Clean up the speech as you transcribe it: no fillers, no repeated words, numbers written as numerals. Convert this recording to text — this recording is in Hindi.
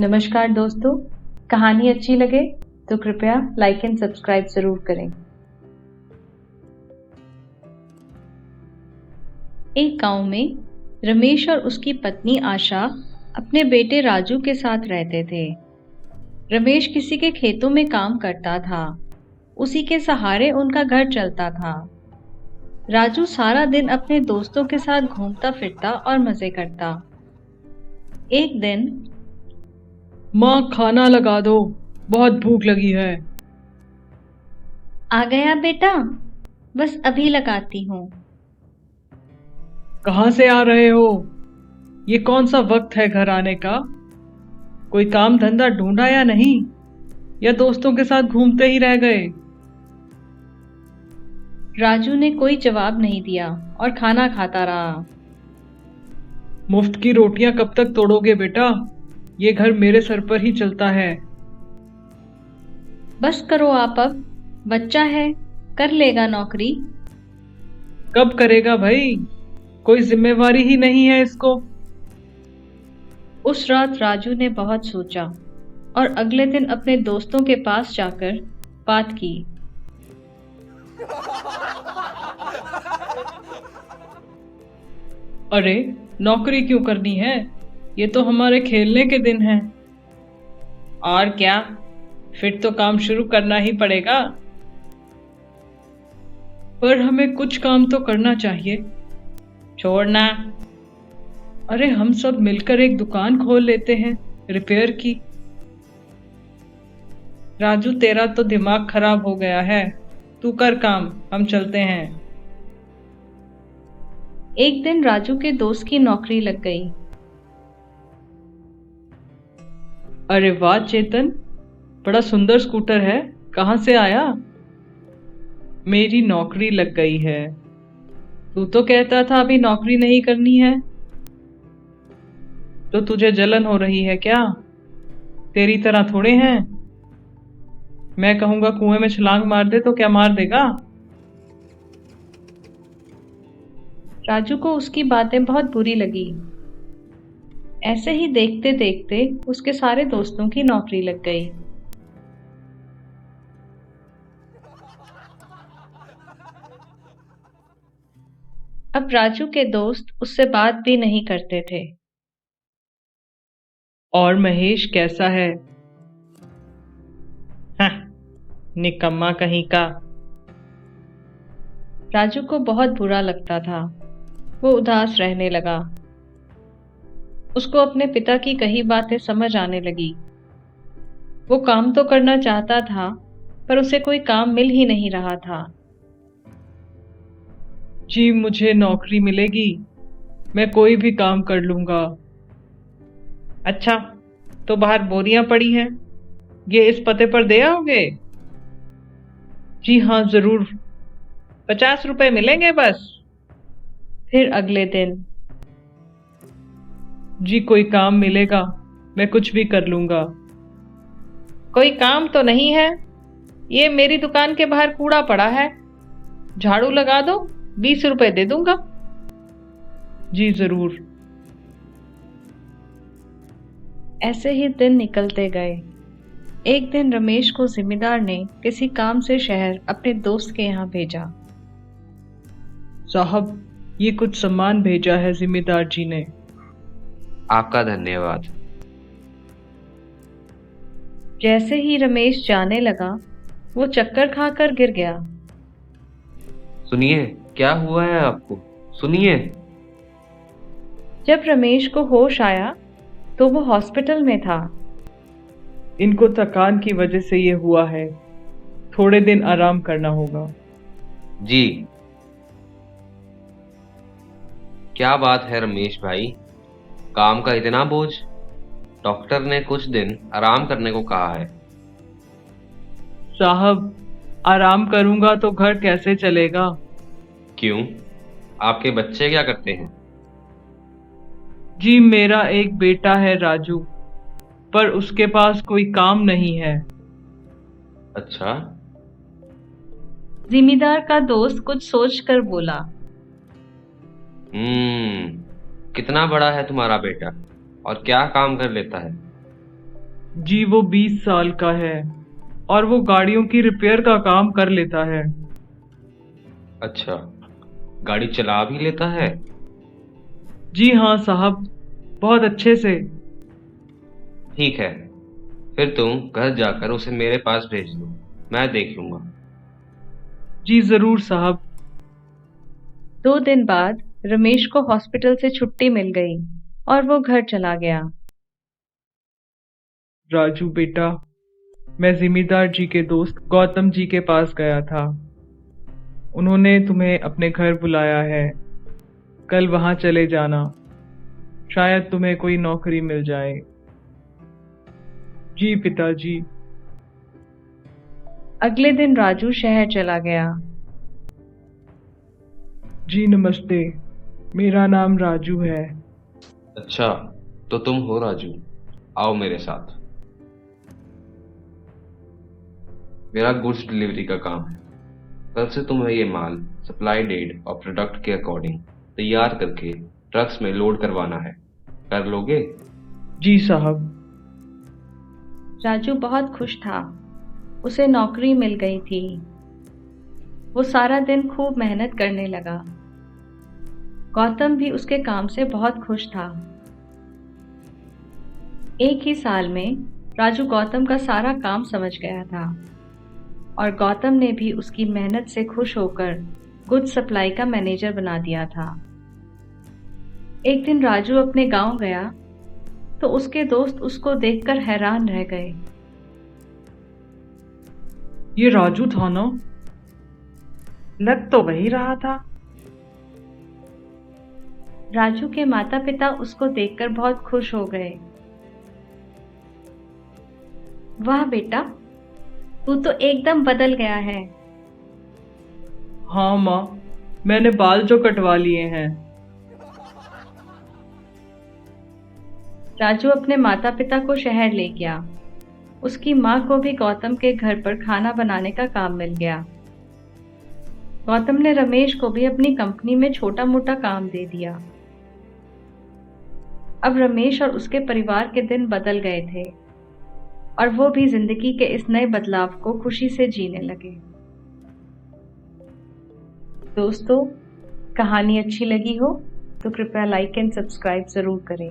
नमस्कार दोस्तों, कहानी अच्छी लगे तो कृपया लाइक एंड सब्सक्राइब जरूर करें। एक गांव में रमेश और उसकी पत्नी आशा अपने बेटे राजू के साथ रहते थे। रमेश किसी के खेतों में काम करता था। उसी के सहारे उनका घर चलता था। राजू सारा दिन अपने दोस्तों के साथ घूमता फिरता और मजे करता। एक दिन, माँ खाना लगा दो, बहुत भूख लगी है। आ गया बेटा, बस अभी लगाती हूँ। कहाँ से आ रहे हो? ये कौन सा वक्त है घर आने का? कोई काम धंधा ढूंढा या नहीं, या दोस्तों के साथ घूमते ही रह गए? राजू ने कोई जवाब नहीं दिया और खाना खाता रहा। मुफ्त की रोटियां कब तक तोड़ोगे बेटा? ये घर मेरे सर पर ही चलता है। बस करो आप, अब बच्चा है, कर लेगा नौकरी। कब करेगा भाई? कोई जिम्मेवारी ही नहीं है इसको। उस रात राजू ने बहुत सोचा और अगले दिन अपने दोस्तों के पास जाकर बात की। अरे, नौकरी क्यों करनी है? ये तो हमारे खेलने के दिन हैं। और क्या, फिर तो काम शुरू करना ही पड़ेगा। पर हमें कुछ काम तो करना चाहिए। छोड़ना। अरे, हम सब मिलकर एक दुकान खोल लेते हैं रिपेयर की। राजू, तेरा तो दिमाग खराब हो गया है। तू कर काम, हम चलते हैं। एक दिन राजू के दोस्त की नौकरी लग गई। अरे वाह चेतन, बड़ा सुंदर स्कूटर है, कहाँ से आया? मेरी नौकरी लग गई है। तू तो कहता था अभी नौकरी नहीं करनी है। तो तुझे जलन हो रही है क्या? तेरी तरह थोड़े हैं। मैं कहूंगा कुएं में छलांग मार दे तो क्या मार देगा? राजू को उसकी बातें बहुत बुरी लगी। ऐसे ही देखते देखते उसके सारे दोस्तों की नौकरी लग गई। अब राजू के दोस्त उससे बात भी नहीं करते थे। और महेश कैसा है? हाँ, निकम्मा कहीं का। राजू को बहुत बुरा लगता था। वो उदास रहने लगा। उसको अपने पिता की कही बातें समझ आने लगी। वो काम तो करना चाहता था, पर उसे कोई काम मिल ही नहीं रहा था। जी, मुझे नौकरी मिलेगी, मैं कोई भी काम कर लूंगा। अच्छा, तो बाहर बोरियां पड़ी हैं, ये इस पते पर दे आओगे? जी हाँ, जरूर। 50 रुपए मिलेंगे बस। फिर अगले दिन, जी, कोई काम मिलेगा, मैं कुछ भी कर लूंगा। कोई काम तो नहीं है। ये मेरी दुकान के बाहर कूड़ा पड़ा है, झाड़ू लगा दो, 20 रुपए दे दूंगा। जी जरूर। ऐसे ही दिन निकलते गए। एक दिन रमेश को जिम्मेदार ने किसी काम से शहर अपने दोस्त के यहाँ भेजा। साहब, ये कुछ सामान भेजा है जिम्मेदार जी ने। आपका धन्यवाद। जैसे ही रमेश जाने लगा, वो चक्कर खाकर गिर गया। सुनिए, क्या हुआ है आपको? सुनिए। जब रमेश को होश आया तो वो हॉस्पिटल में था। इनको थकान की वजह से ये हुआ है, थोड़े दिन आराम करना होगा। जी। क्या बात है रमेश भाई, काम का इतना बोझ? डॉक्टर ने कुछ दिन आराम करने को कहा है। साहब, आराम करूंगा तो घर कैसे चलेगा? क्यों, आपके बच्चे क्या करते हैं? जी, मेरा एक बेटा है राजू, पर उसके पास कोई काम नहीं है। अच्छा। जिम्मेदार का दोस्त कुछ सोचकर बोला। कितना बड़ा है तुम्हारा बेटा और क्या काम कर लेता है? जी वो 20 साल का है और वो गाड़ियों की रिपेयर का काम कर लेता है। अच्छा, गाड़ी चला भी लेता है? जी हाँ साहब, बहुत अच्छे से। ठीक है, फिर तुम घर जाकर उसे मेरे पास भेज दो, मैं देख लूंगा। जी जरूर साहब। 2 दिन बाद रमेश को हॉस्पिटल से छुट्टी मिल गई और वो घर चला गया। राजू बेटा, मैं जिमीदार जी के दोस्त गौतम जी के पास गया था। उन्होंने तुम्हें अपने घर बुलाया है। कल वहां चले जाना, शायद तुम्हें कोई नौकरी मिल जाए। जी पिताजी। अगले दिन राजू शहर चला गया। जी नमस्ते, मेरा नाम राजू है। अच्छा, तो तुम हो राजू, आओ मेरे साथ। मेरा गुड्स डिलीवरी का काम है। कल से तुम्हें ये माल सप्लाई डेट और प्रोडक्ट के अकॉर्डिंग तैयार करके ट्रक्स में लोड करवाना है। कर लोगे? जी साहब। राजू बहुत खुश था। उसे नौकरी मिल गई थी। वो सारा दिन खूब मेहनत करने लगा। गौतम भी उसके काम से बहुत खुश था। एक ही साल में राजू गौतम का सारा काम समझ गया था और गौतम ने भी उसकी मेहनत से खुश होकर गुड सप्लाई का मैनेजर बना दिया था। एक दिन राजू अपने गांव गया तो उसके दोस्त उसको देखकर हैरान रह गए। ये राजू था ना? लग तो वही रहा था। राजू के माता पिता उसको देखकर बहुत खुश हो गए। वाह बेटा, तू तो एकदम बदल गया है। हाँ माँ, मैंने बाल जो कटवा लिए हैं। राजू अपने माता पिता को शहर ले गया। उसकी माँ को भी गौतम के घर पर खाना बनाने का काम मिल गया। गौतम ने रमेश को भी अपनी कंपनी में छोटा मोटा काम दे दिया। अब रमेश और उसके परिवार के दिन बदल गए थे और वो भी जिंदगी के इस नए बदलाव को खुशी से जीने लगे। दोस्तों, कहानी अच्छी लगी हो तो कृपया लाइक एंड सब्सक्राइब जरूर करें।